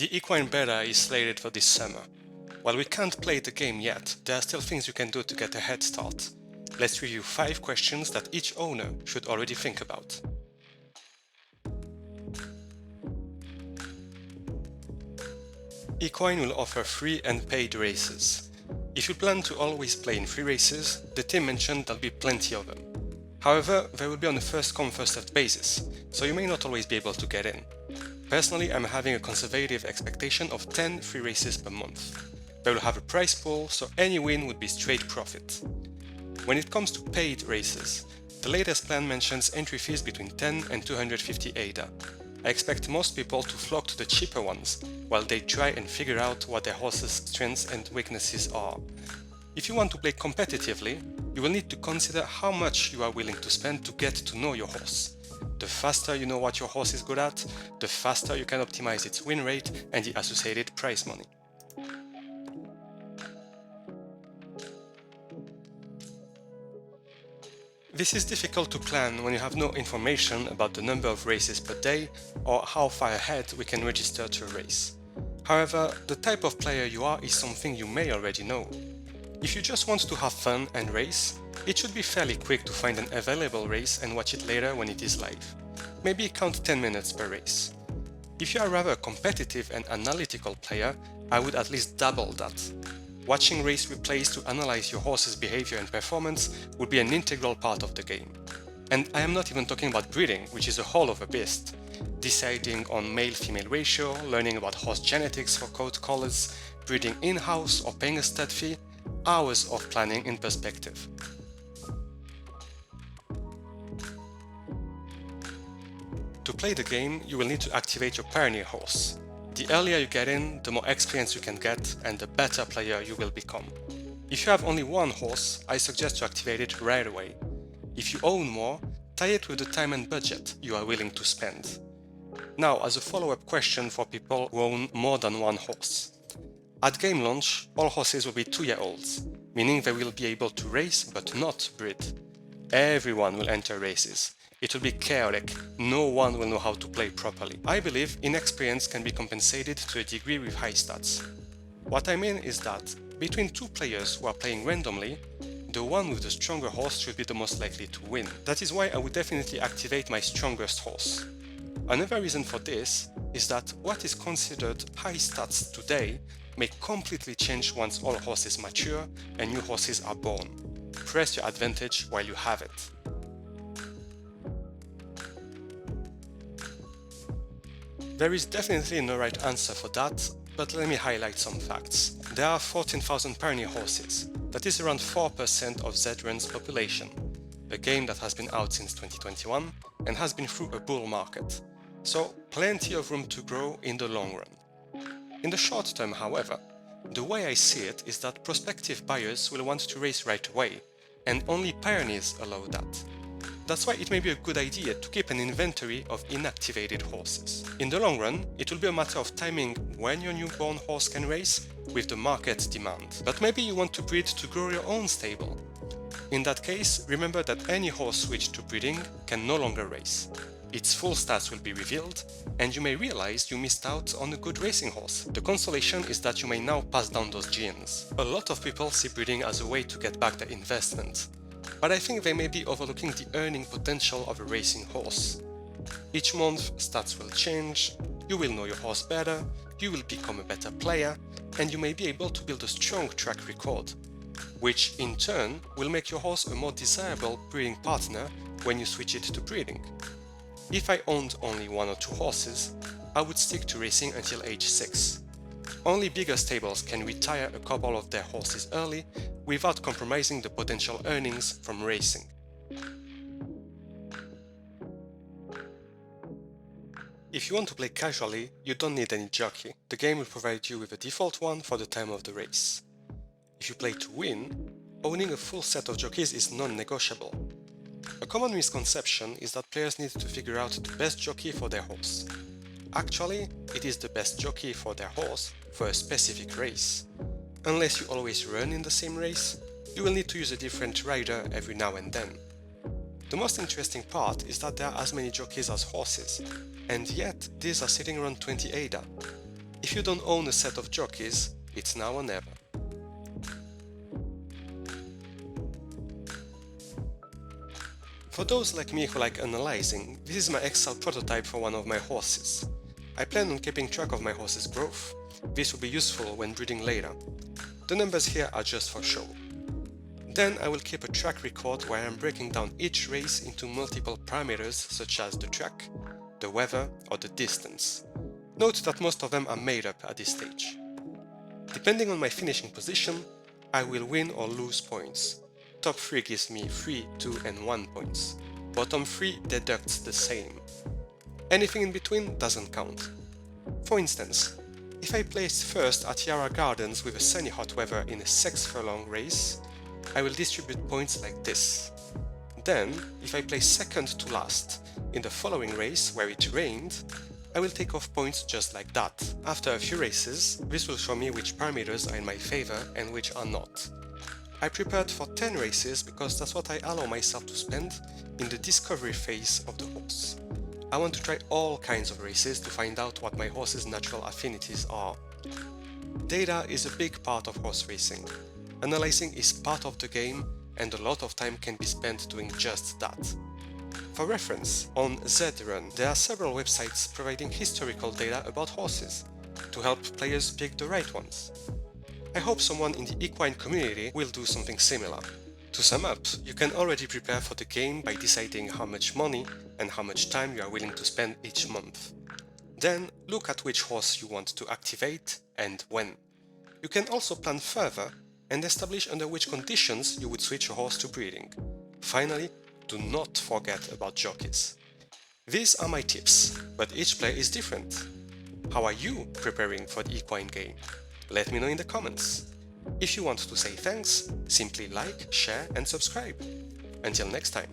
The Equine Beta is slated for this summer. While we can't play the game yet, there are still things you can do to get a head start. Let's review 5 questions that each owner should already think about. Equine will offer free and paid races. If you plan to always play in free races, the team mentioned there'll be plenty of them. However, they will be on a first-come first-served basis, so you may not always be able to get in. Personally, I'm having a conservative expectation of 10 free races per month. They will have a prize pool, so any win would be straight profit. When it comes to paid races, the latest plan mentions entry fees between 10 and 250 ADA. I expect most people to flock to the cheaper ones, while they try and figure out what their horse's strengths and weaknesses are. If you want to play competitively, you will need to consider how much you are willing to spend to get to know your horse. The faster you know what your horse is good at, the faster you can optimize its win rate and the associated prize money. This is difficult to plan when you have no information about the number of races per day or how far ahead we can register to a race. However, the type of player you are is something you may already know. If you just want to have fun and race, it should be fairly quick to find an available race and watch it later when it is live. Maybe count 10 minutes per race. If you are rather a competitive and analytical player, I would at least double that. Watching race replays to analyze your horse's behavior and performance would be an integral part of the game. And I am not even talking about breeding, which is a whole other beast. Deciding on male-female ratio, learning about horse genetics for coat colors, breeding in-house or paying a stud fee, hours of planning in perspective. To play the game, you will need to activate your pioneer horse. The earlier you get in, the more experience you can get and the better player you will become. If you have only one horse, I suggest to activate it right away. If you own more, tie it with the time and budget you are willing to spend. Now, as a follow-up question for people who own more than one horse. At game launch, all horses will be 2-year-olds, meaning they will be able to race but not breed. Everyone will enter races. It will be chaotic, no one will know how to play properly. I believe inexperience can be compensated to a degree with high stats. What I mean is that, between two players who are playing randomly, the one with the stronger horse should be the most likely to win. That is why I would definitely activate my strongest horse. Another reason for this is that what is considered high stats today may completely change once all horses mature and new horses are born. Press your advantage while you have it. There is definitely no right answer for that, but let me highlight some facts. There are 14,000 pioneer horses, that is around 4% of Z-Run's population, a game that has been out since 2021 and has been through a bull market, so plenty of room to grow in the long run. In the short term, however, the way I see it is that prospective buyers will want to race right away, and only pioneers allow that. That's why it may be a good idea to keep an inventory of inactivated horses. In the long run, it will be a matter of timing when your newborn horse can race with the market demand. But maybe you want to breed to grow your own stable. In that case, remember that any horse switched to breeding can no longer race. Its full stats will be revealed, and you may realize you missed out on a good racing horse. The consolation is that you may now pass down those genes. A lot of people see breeding as a way to get back their investment. But I think they may be overlooking the earning potential of a racing horse. Each month, stats will change, you will know your horse better, you will become a better player, and you may be able to build a strong track record, which in turn will make your horse a more desirable breeding partner when you switch it to breeding. If I owned only 1 or 2 horses, I would stick to racing until age 6. Only bigger stables can retire a couple of their horses early without compromising the potential earnings from racing. If you want to play casually, you don't need any jockey. The game will provide you with a default one for the time of the race. If you play to win, owning a full set of jockeys is non-negotiable. A common misconception is that players need to figure out the best jockey for their horse. Actually, it is the best jockey for their horse for a specific race. Unless you always run in the same race, you will need to use a different rider every now and then. The most interesting part is that there are as many jockeys as horses, and yet these are sitting around 20 ADA. If you don't own a set of jockeys, it's now or never. For those like me who like analyzing, this is my Excel prototype for one of my horses. I plan on keeping track of my horse's growth. This will be useful when breeding later. The numbers here are just for show. Then I will keep a track record where I'm breaking down each race into multiple parameters such as the track, the weather, or the distance. Note that most of them are made up at this stage. Depending on my finishing position, I will win or lose points. Top 3 gives me 3, 2 and 1 points. Bottom 3 deducts the same. Anything in between doesn't count. For instance, if I place first at Yarra Gardens with a sunny hot weather in a 6 furlong race, I will distribute points like this. Then, if I place second to last in the following race where it rained, I will take off points just like that. After a few races, this will show me which parameters are in my favor and which are not. I prepared for 10 races because that's what I allow myself to spend in the discovery phase of the horse. I want to try all kinds of races to find out what my horse's natural affinities are. Data is a big part of horse racing. Analyzing is part of the game, and a lot of time can be spent doing just that. For reference, on ZRun there are several websites providing historical data about horses to help players pick the right ones. I hope someone in the equine community will do something similar. To sum up, you can already prepare for the game by deciding how much money and how much time you are willing to spend each month. Then look at which horse you want to activate and when. You can also plan further and establish under which conditions you would switch a horse to breeding. Finally, do not forget about jockeys. These are my tips, but each player is different. How are you preparing for the equine game? Let me know in the comments. If you want to say thanks, simply like, share and subscribe. Until next time.